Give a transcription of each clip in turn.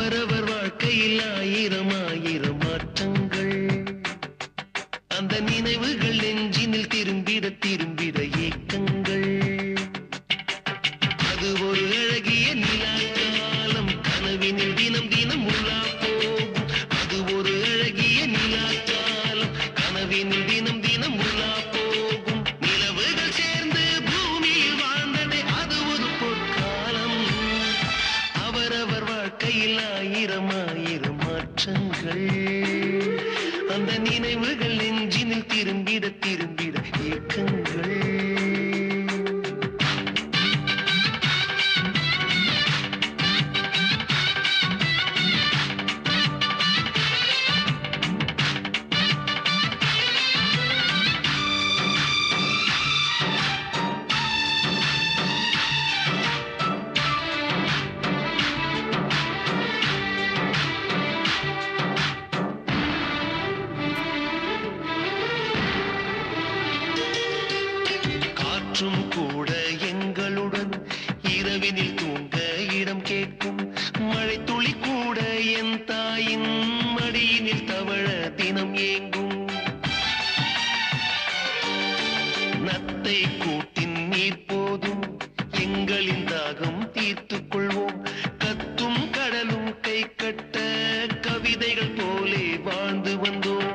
அவரவர் வாழ்க்கையில் ஆயிரம் ஆயிரம் மாற்றங்கள், அந்த நினைவுகள் நெஞ்சினில் திரும்பிட திரும்பிட ஏக்கங்கள். அது ஒரு அழகிய நிலாக்காலம், கனவினில் தினம் தினம் உலா போகும். அது ஒரு அழகிய நிலாக்காலம், கனவினில் தினம் தினம் உலா போகும். நிலவுகள் சேர்ந்து பூமியில் வாழ்ந்ததே அது ஒரு பொற்காலம். அவரவர் வாழ்க்கையில் ஆயிரம் ஆயிரம் மாற்றங்கள், அந்த நினைவுகள் நெஞ்சினில் திரும்பிட திரும்பிட ஏக்கங்கள். காற்றும் கூட எங்களுடன் இரவினில் தூங்க இடம் கேட்கும். மழை துளி கூட என் தாயின் மடியினில் தவழ தினம் ஏங்கும். நத்தை கூட்டின் நீர் போதும், எங்களின் தாகம் தீர்த்துக் கொள்வோம். கத்தும் கடலும் கை கட்ட கவிதைகள் போலே வாழ்ந்து வந்தோம்.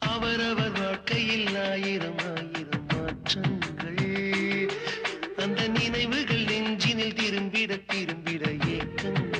அவரவர் வாழ்க்கையில் ஆயிரம் ஆயிரம் மாற்றங்கள், அந்த நினைவுகள் நெஞ்சினில் திரும்பிட திரும்பிட ஏக்கங்கள்.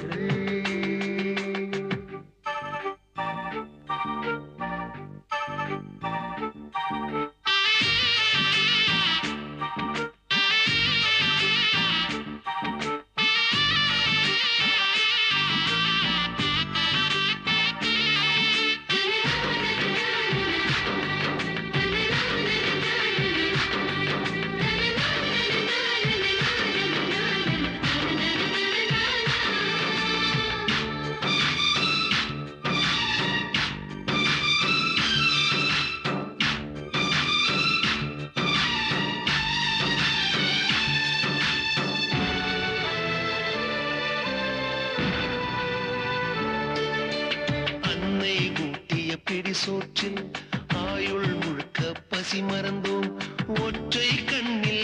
அன்னை ஊட்டிய பிடி சோற்றில் ஆயுள் முழுக்க பசி மறந்தோம். ஒற்றை கண்ணில்